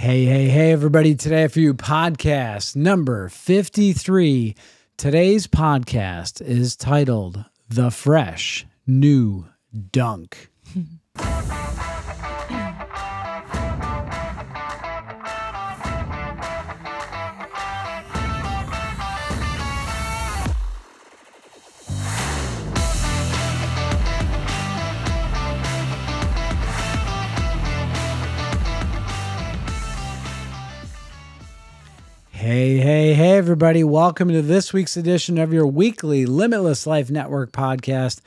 Hey, everybody. Today for you, podcast number 53. Today's podcast is titled The Fresh New Dunk. Hey, everybody. Welcome to this week's edition of your weekly Limitless Life Network podcast.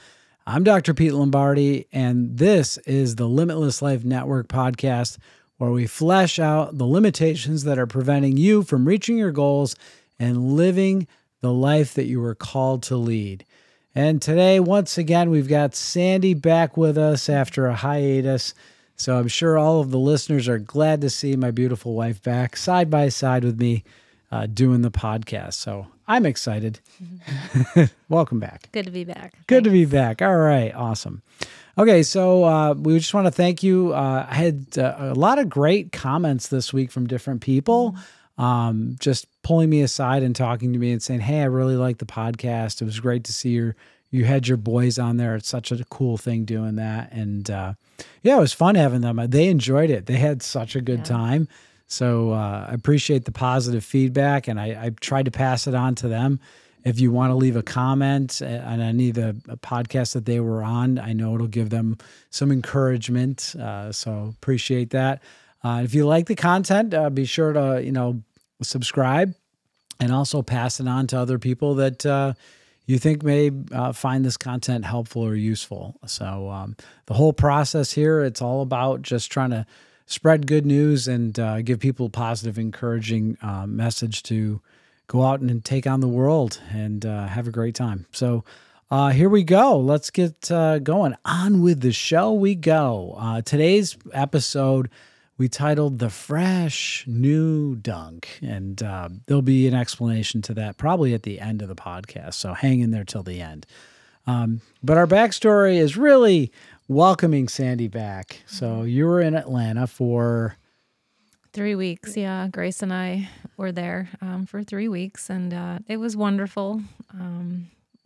I'm Dr. Pete Lombardi, and this is the Limitless Life Network podcast, where we flesh out the limitations that are preventing you from reaching your goals and living the life that you were called to lead. And today, once again, we've got Sandy back with us after a hiatus. So I'm sure all of the listeners are glad to see my beautiful wife back side by side with me doing the podcast. So I'm excited. Welcome back. Good to be back. Good to be back. All right. Awesome. Okay. So we just want to thank you. I had a lot of great comments this week from different people, just pulling me aside and talking to me and saying, hey, I really like the podcast. It was great to see you had your boys on there. It's such a cool thing doing that. And yeah, it was fun having them. They enjoyed it. They had such a good time. So I appreciate the positive feedback, and I tried to pass it on to them. If you want to leave a comment on any of the podcasts that they were on, I know it'll give them some encouragement. So appreciate that. If you like the content, be sure to, subscribe and also pass it on to other people that you think may find this content helpful or useful. So the whole process here, it's all about just trying to spread good news and give people a positive, encouraging message to go out and take on the world and have a great time. So here we go. Let's get going. On with the show we go. Today's episode, we titled The Fresh New Dunk, and there'll be an explanation to that probably at the end of the podcast, so hang in there till the end. But our backstory is really welcoming Sandy back. So you were in Atlanta for 3 weeks. Yeah, Grace and I were there for 3 weeks, and it was wonderful.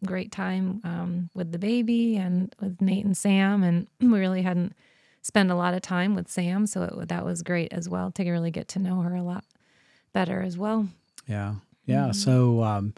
Great time with the baby and with Nate and Sam, and we really hadn't spent a lot of time with Sam, so that was great as well to really get to know her a lot better as well. Yeah. So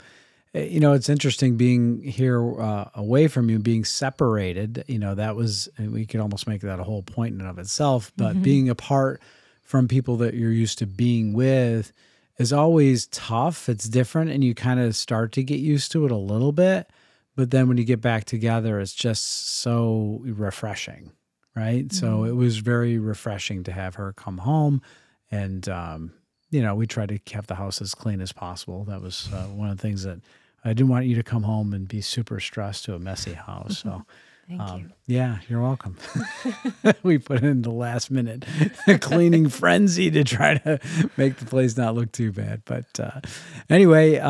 it's interesting being here away from you, being separated. That was, we could almost make that a whole point in and of itself, but being apart from people that you're used to being with is always tough. It's different, and you kind of start to get used to it a little bit, but then when you get back together, it's just so refreshing. Right. So it was very refreshing to have her come home, and, we tried to keep the house as clean as possible. That was one of the things that I didn't want you to come home and be super stressed to a messy house. So Thank you. Yeah, you're welcome. We put in the last minute cleaning frenzy to try to make the place not look too bad. But anyway,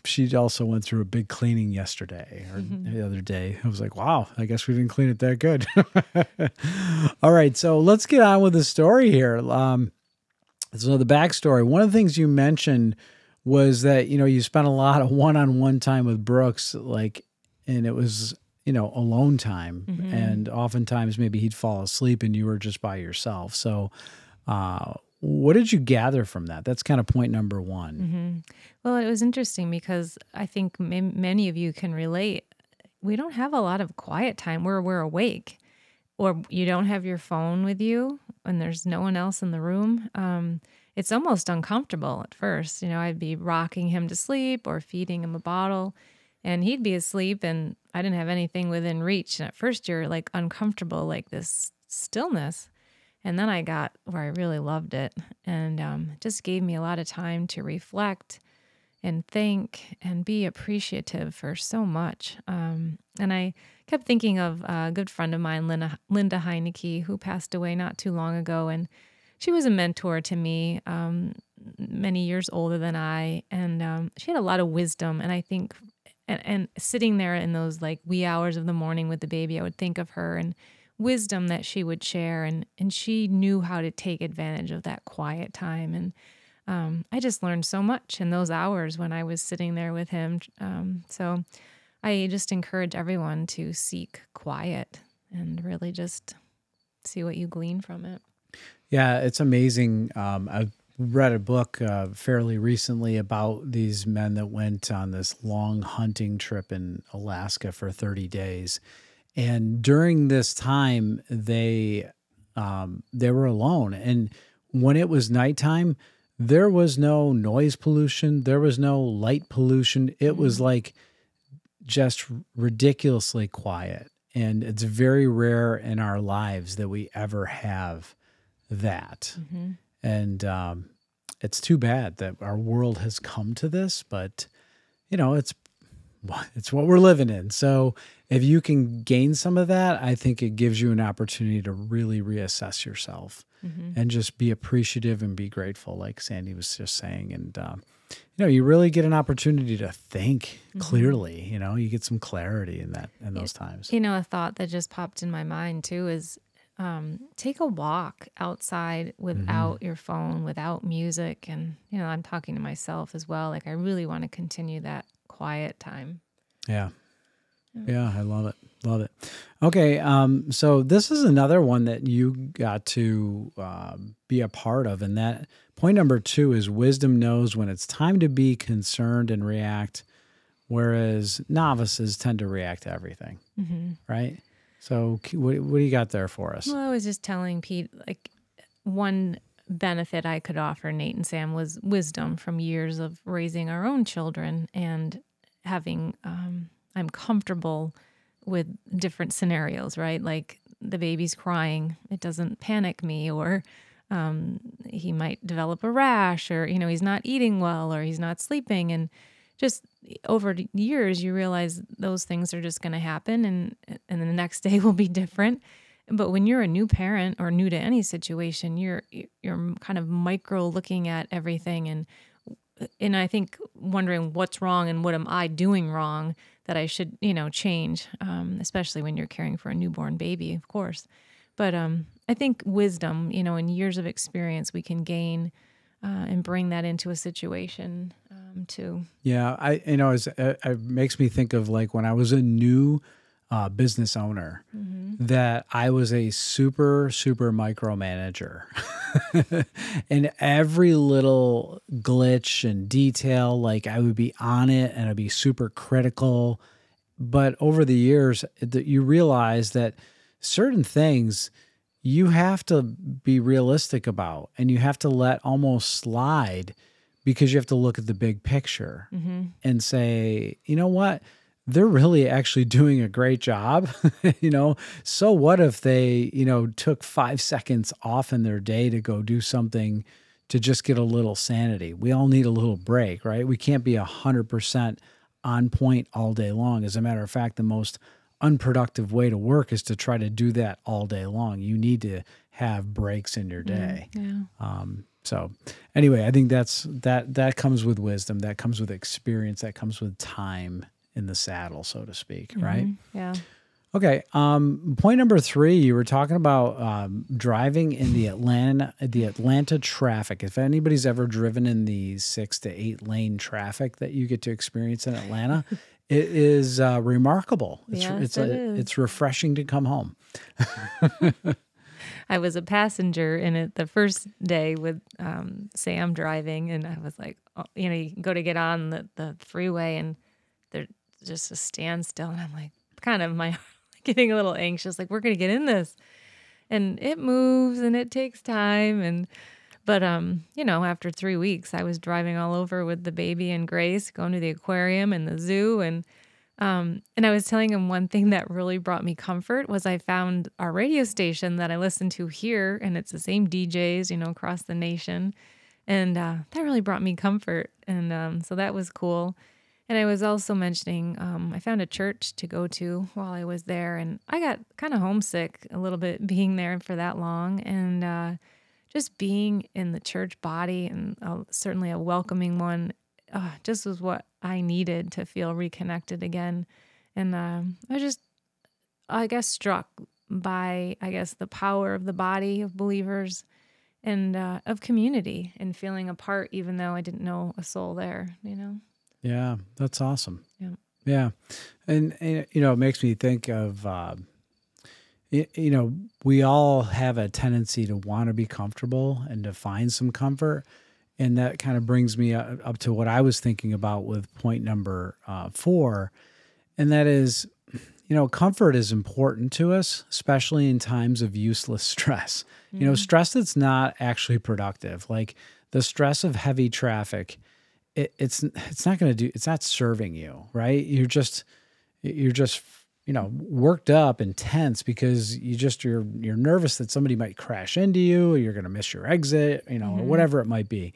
she also went through a big cleaning yesterday or the other day. I was like, wow, I guess we didn't clean it that good. All right, so let's get on with the story here. So the backstory, one of the things you mentioned was that, you spent a lot of one-on-one time with Brooks, and it was, alone time. And oftentimes maybe he'd fall asleep and you were just by yourself. So what did you gather from that? That's kind of point number one. Well, it was interesting because I think many of you can relate. We don't have a lot of quiet time where we're awake, or you don't have your phone with you and there's no one else in the room. It's almost uncomfortable at first. I'd be rocking him to sleep or feeding him a bottle, and he'd be asleep and I didn't have anything within reach. And at first you're like uncomfortable, like this stillness. And then I got where I really loved it, and it just gave me a lot of time to reflect and think and be appreciative for so much. And I kept thinking of a good friend of mine, Linda Heineke, who passed away not too long ago. And she was a mentor to me, many years older than I. And she had a lot of wisdom. And I think, and sitting there in those wee hours of the morning with the baby, I would think of her and wisdom that she would share, and she knew how to take advantage of that quiet time. And I just learned so much in those hours when I was sitting there with him. So I just encourage everyone to seek quiet and really just see what you glean from it. Yeah, it's amazing. I read a book fairly recently about these men that went on this long hunting trip in Alaska for 30 days. And during this time, they were alone. And when it was nighttime, there was no noise pollution. There was no light pollution. It was like just ridiculously quiet. And it's very rare in our lives that we ever have that. And it's too bad that our world has come to this, but it's what we're living in. So if you can gain some of that, I think it gives you an opportunity to really reassess yourself and just be appreciative and be grateful, like Sandy was just saying. And, you really get an opportunity to think clearly, you get some clarity in those times. A thought that just popped in my mind too is take a walk outside without your phone, without music. And, I'm talking to myself as well. Like I really want to continue that quiet time. Yeah. Yeah, I love it. Love it. Okay, so this is another one that you got to be a part of, and that point number 2 is wisdom knows when it's time to be concerned and react, whereas novices tend to react to everything, right? So what do you got there for us? Well, I was just telling Pete, like one benefit I could offer Nate and Sam was wisdom from years of raising our own children and having, I'm comfortable with different scenarios, right? Like the baby's crying, it doesn't panic me, or he might develop a rash, or, he's not eating well, or he's not sleeping. And just over the years, you realize those things are just going to happen, and then the next day will be different. But when you're a new parent or new to any situation, you're kind of micro looking at everything, and I think wondering what's wrong and what am I doing wrong that I should, change, especially when you're caring for a newborn baby, of course. But I think wisdom, in years of experience, we can gain and bring that into a situation too. Yeah, it makes me think of like when I was a new business owner, that I was a super, super micromanager. And every little glitch and detail, like I would be on it and I'd be super critical. But over the years, you realize that certain things you have to be realistic about, and you have to let almost slide, because you have to look at the big picture and say, you know what? They're really actually doing a great job. So what if they, took 5 seconds off in their day to go do something to just get a little sanity? We all need a little break, right? We can't be 100% on point all day long. As a matter of fact, the most unproductive way to work is to try to do that all day long. You need to have breaks in your day. So anyway, I think that comes with wisdom, that comes with experience, that comes with time in the saddle, so to speak, right? Yeah. Okay. Point number 3, you were talking about driving in the Atlanta traffic. If anybody's ever driven in the 6 to 8 lane traffic that you get to experience in Atlanta, it is remarkable. It's refreshing to come home. I was a passenger in it the first day with Sam driving, and I was like, you go to get on the freeway, and there's just a standstill, and I'm like, kind of getting a little anxious, like we're gonna get in this, and it moves and it takes time, but after 3 weeks, I was driving all over with the baby and Grace, going to the aquarium and the zoo, and I was telling him one thing that really brought me comfort was I found our radio station that I listen to here, and it's the same DJs, across the nation. And that really brought me comfort. And so that was cool. And I was also mentioning I found a church to go to while I was there. And I got kind of homesick a little bit being there for that long. And just being in the church body, and certainly a welcoming one, just was what I needed to feel reconnected again. And I guess struck by, I guess, the power of the body of believers and of community and feeling a part, even though I didn't know a soul there, Yeah, that's awesome. Yeah. Yeah. And it makes me think of, we all have a tendency to want to be comfortable and to find some comfort. And that kind of brings me up to what I was thinking about with point number 4. And that is, comfort is important to us, especially in times of useless stress. Stress that's not actually productive, like the stress of heavy traffic. It's not going to do. It's not serving you, right? You're just worked up and tense because you're nervous that somebody might crash into you, or you're going to miss your exit, or whatever it might be.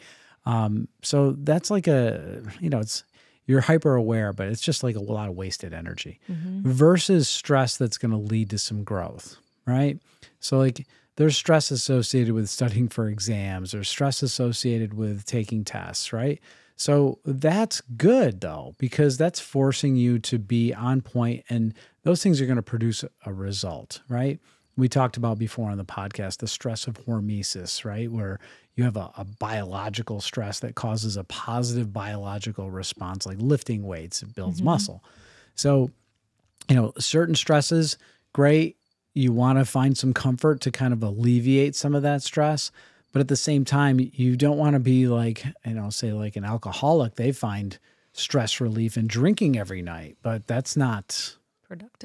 So that's like you're hyper aware, but it's just like a lot of wasted energy versus stress that's going to lead to some growth, right? So like there's stress associated with studying for exams, or stress associated with taking tests, right? So that's good though, because that's forcing you to be on point, and those things are going to produce a result, right? We talked about before on the podcast, the stress of hormesis, right? Where you have a biological stress that causes a positive biological response, like lifting weights, it builds muscle. So, certain stresses, great. You want to find some comfort to kind of alleviate some of that stress. But at the same time, you don't want to be like, say like an alcoholic. They find stress relief in drinking every night, but that's not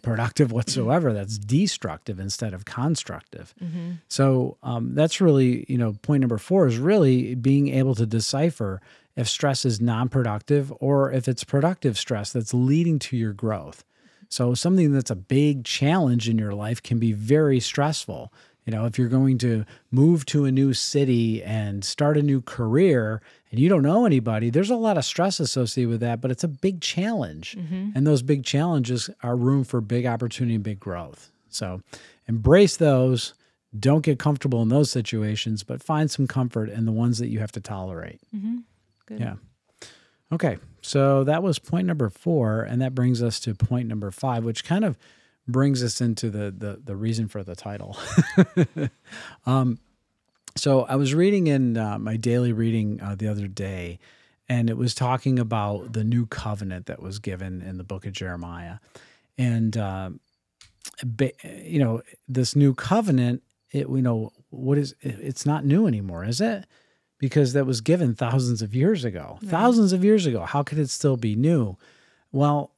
productive whatsoever. That's destructive instead of constructive. So that's really, point number 4 is really being able to decipher if stress is non-productive or if it's productive stress that's leading to your growth. So something that's a big challenge in your life can be very stressful. If you're going to move to a new city and start a new career and you don't know anybody, there's a lot of stress associated with that, but it's a big challenge. And those big challenges are room for big opportunity and big growth. So embrace those. Don't get comfortable in those situations, but find some comfort in the ones that you have to tolerate. Good. Yeah. Okay. So that was point number 4. And that brings us to point number 5, which kind of brings us into the reason for the title. So I was reading in my daily reading the other day, and it was talking about the new covenant that was given in the book of Jeremiah. And, this new covenant, it's not new anymore, is it? Because that was given thousands of years ago. Right. Thousands of years ago. How could it still be new? Well,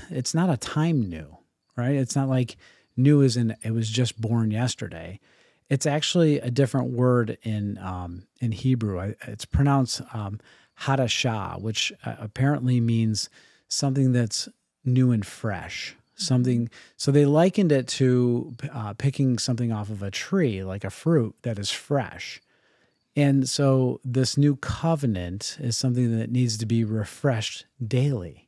it's not a time new. Right? It's not like new as in it was just born yesterday. It's actually a different word in Hebrew. It's pronounced hadashah, which apparently means something that's new and fresh. Something. So they likened it to picking something off of a tree, like a fruit that is fresh. And so this new covenant is something that needs to be refreshed daily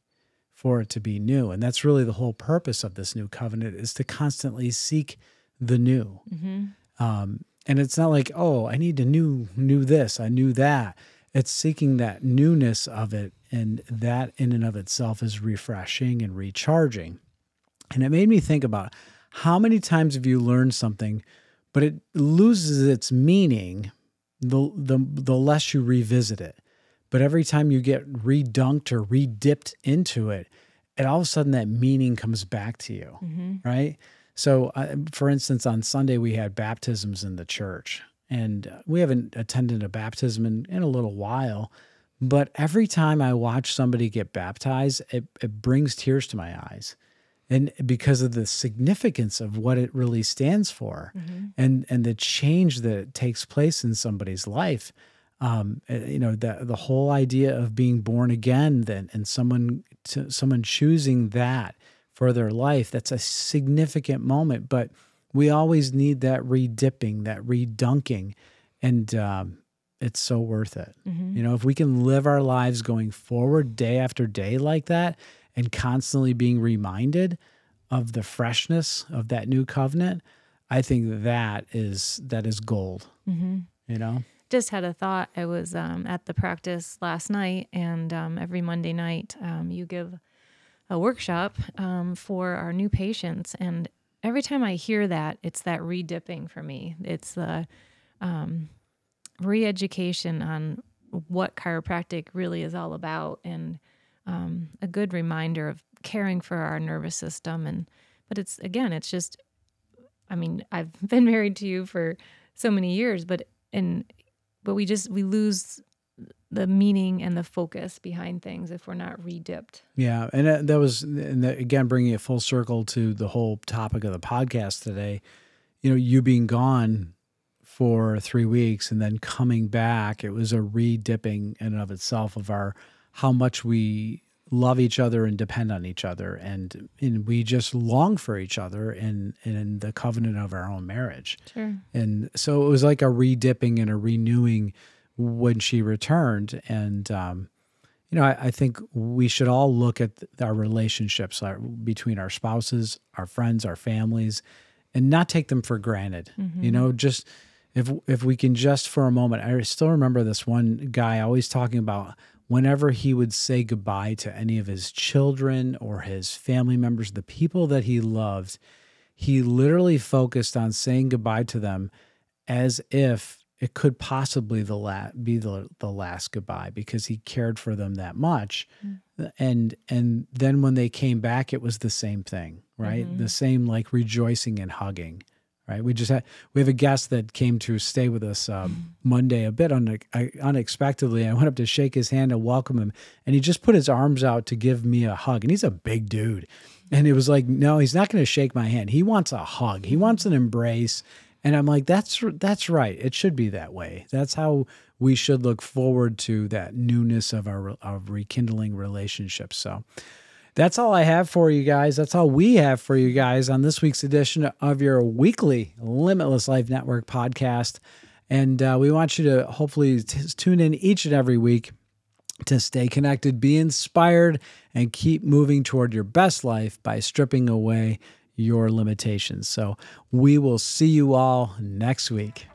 for it to be new. And that's really the whole purpose of this new covenant, is to constantly seek the new. And it's not like, oh, I need to knew this, I knew that. It's seeking that newness of it. And that in and of itself is refreshing and recharging. And it made me think about how many times have you learned something, but it loses its meaning the less you revisit it. But every time you get redunked or redipped into it, all of a sudden that meaning comes back to you, right? So, for instance, on Sunday we had baptisms in the church, and we haven't attended a baptism in a little while. But every time I watch somebody get baptized, it brings tears to my eyes, and because of the significance of what it really stands for, and the change that takes place in somebody's life. The whole idea of being born again, and someone choosing that for their life, that's a significant moment. But we always need that redipping, that redunking, and it's so worth it. If we can live our lives going forward day after day like that, and constantly being reminded of the freshness of that new covenant, I think that is gold. Just had a thought. I was at the practice last night, and every Monday night you give a workshop for our new patients. And every time I hear that, it's that re-dipping for me. It's the re-education on what chiropractic really is all about, and a good reminder of caring for our nervous system. But it's just, I mean, I've been married to you for so many years, but we lose the meaning and the focus behind things if we're not re-dipped. Yeah. And that was, again, bringing it full circle to the whole topic of the podcast today, you being gone for 3 weeks and then coming back, it was a re-dipping in and of itself of how much we love each other and depend on each other. And we just long for each other in the covenant of our own marriage. Sure. And so it was like a re-dipping and a renewing when she returned. And, I think we should all look at our relationships between our spouses, our friends, our families, and not take them for granted. Mm-hmm. Just if we can just for a moment, I still remember this one guy always talking about whenever he would say goodbye to any of his children or his family members, the people that he loved, he literally focused on saying goodbye to them as if it could possibly be the last goodbye, because he cared for them that much. And then when they came back, it was the same thing, right? Mm-hmm. The same, like, rejoicing and hugging, right? We have a guest that came to stay with us Monday a bit unexpectedly. I went up to shake his hand and welcome him, and he just put his arms out to give me a hug. And he's a big dude. And it was like, no, he's not going to shake my hand. He wants a hug. He wants an embrace. And I'm like, that's right. It should be that way. That's how we should look forward to that newness of rekindling relationships. So that's all I have for you guys. That's all we have for you guys on this week's edition of your weekly Limitless Life Network podcast. And we want you to hopefully tune in each and every week to stay connected, be inspired, and keep moving toward your best life by stripping away your limitations. So we will see you all next week.